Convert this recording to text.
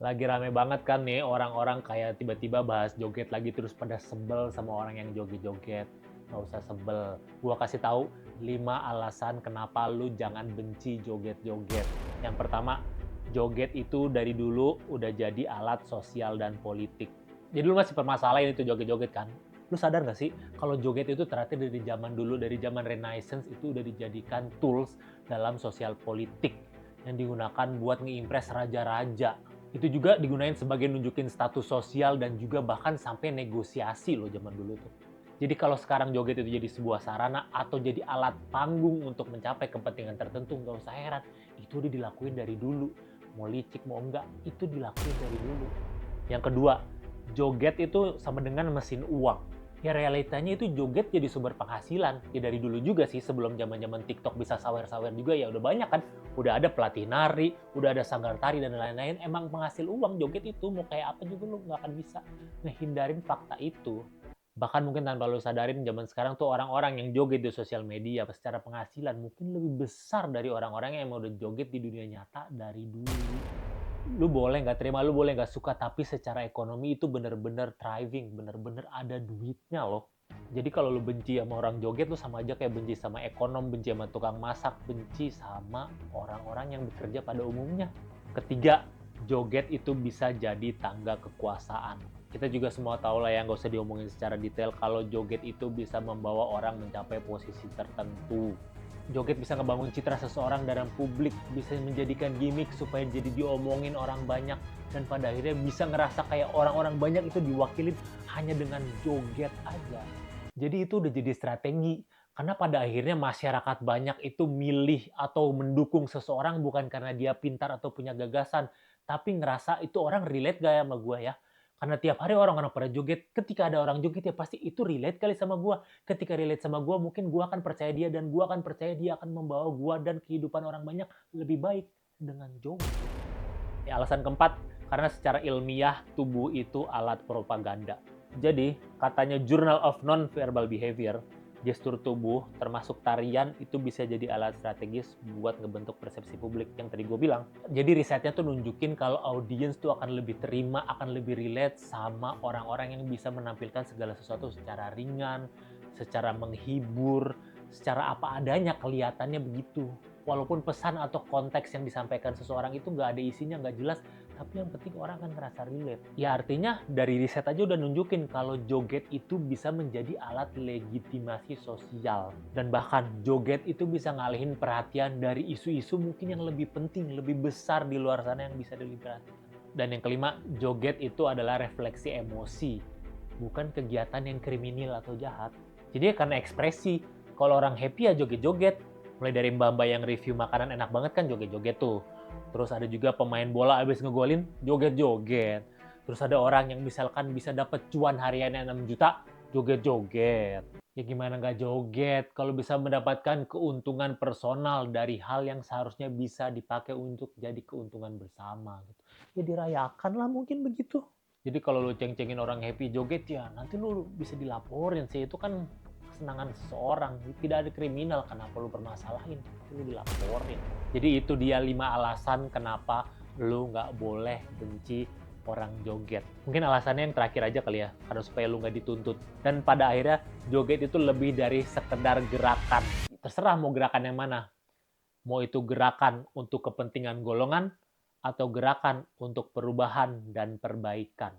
Lagi rame banget kan nih orang-orang kayak tiba-tiba bahas joget lagi terus pada sebel sama orang yang joget-joget. Nggak usah sebel. Gua kasih tahu 5 alasan kenapa lu jangan benci joget-joget. Yang pertama, joget itu dari dulu udah jadi alat sosial dan politik. Jadi lu masih permasalahin itu joget-joget kan? Lu sadar nggak sih kalau joget itu ternyata dari zaman dulu, dari zaman Renaissance itu udah dijadikan tools dalam sosial politik yang digunakan buat ngeimpress raja-raja. Itu juga digunain sebagai nunjukin status sosial dan juga bahkan sampai negosiasi loh zaman dulu tuh. Jadi kalau sekarang joget itu jadi sebuah sarana atau jadi alat panggung untuk mencapai kepentingan tertentu, nggak usah heran. Itu udah dilakuin dari dulu. Mau licik mau enggak, itu dilakuin dari dulu. Yang kedua, joget itu sama dengan mesin uang. Ya realitanya itu joget jadi sumber penghasilan. Ya dari dulu juga sih, sebelum zaman-zaman TikTok bisa sawer-sawer juga ya udah banyak kan. Udah ada pelatih nari, udah ada sanggar tari dan lain-lain. Emang penghasil uang joget itu mau kayak apa juga lu nggak akan bisa ngehindarin fakta itu. Bahkan mungkin tanpa lu sadarin zaman sekarang tuh orang-orang yang joget di sosial media secara penghasilan mungkin lebih besar dari orang-orang yang emang udah joget di dunia nyata dari dulu. Lu boleh nggak terima, lu boleh nggak suka, tapi secara ekonomi itu bener-bener thriving, bener-bener ada duitnya loh. Jadi kalau lu benci sama orang joget, lu sama aja kayak benci sama ekonom, benci sama tukang masak, benci sama orang-orang yang bekerja pada umumnya. Ketiga, joget itu bisa jadi tangga kekuasaan. Kita juga semua tahu lah ya, nggak usah diomongin secara detail, kalau joget itu bisa membawa orang mencapai posisi tertentu. Joget bisa ngebangun citra seseorang dalam publik, bisa menjadikan gimmick supaya jadi diomongin orang banyak, dan pada akhirnya bisa ngerasa kayak orang-orang banyak itu diwakilin hanya dengan joget aja. Jadi itu udah jadi strategi, karena pada akhirnya masyarakat banyak itu milih atau mendukung seseorang bukan karena dia pintar atau punya gagasan, tapi ngerasa itu orang relate gak ya sama gue ya. Karena tiap hari orang-orang pada joget, ketika ada orang joget ya pasti itu relate kali sama gue. Ketika relate sama gue, mungkin gue akan percaya dia dan gue akan percaya dia akan membawa gue dan kehidupan orang banyak lebih baik dengan joget. Ya, alasan keempat, karena secara ilmiah tubuh itu alat propaganda. Jadi, katanya Journal of Non-Verbal Behavior, gestur tubuh termasuk tarian itu bisa jadi alat strategis buat ngebentuk persepsi publik yang tadi gue bilang. Jadi risetnya tuh nunjukin kalau audiens tuh akan lebih terima, akan lebih relate sama orang-orang yang bisa menampilkan segala sesuatu secara ringan, secara menghibur, secara apa adanya kelihatannya begitu. Walaupun pesan atau konteks yang disampaikan seseorang itu nggak ada isinya, nggak jelas, tapi yang penting orang akan ngerasa relate. Ya artinya dari riset aja udah nunjukin kalau joget itu bisa menjadi alat legitimasi sosial. Dan bahkan joget itu bisa ngalihin perhatian dari isu-isu mungkin yang lebih penting, lebih besar di luar sana yang bisa diperhatikan. Dan yang kelima, joget itu adalah refleksi emosi, bukan kegiatan yang kriminal atau jahat. Jadi karena ekspresi, kalau orang happy ya joget-joget. Mulai dari mbak-mbak yang review makanan enak banget kan joget-joget tuh. Terus ada juga pemain bola abis ngegolin joget-joget. Terus ada orang yang misalkan bisa dapat cuan hariannya 6 juta, joget-joget. Ya gimana nggak joget kalau bisa mendapatkan keuntungan personal dari hal yang seharusnya bisa dipakai untuk jadi keuntungan bersama gitu. Ya dirayakan lah mungkin begitu. Jadi kalau lu ceng-cengin orang happy joget ya nanti lu bisa dilaporin sih, itu kan kesenangan seseorang, tidak ada kriminal, kenapa lu permasalahin, tapi lu dilaporin. Jadi itu dia 5 alasan kenapa lu nggak boleh benci orang joget. Mungkin alasannya yang terakhir aja kali ya, karena supaya lu nggak dituntut. Dan pada akhirnya joget itu lebih dari sekedar gerakan. Terserah mau gerakan yang mana. Mau itu gerakan untuk kepentingan golongan atau gerakan untuk perubahan dan perbaikan.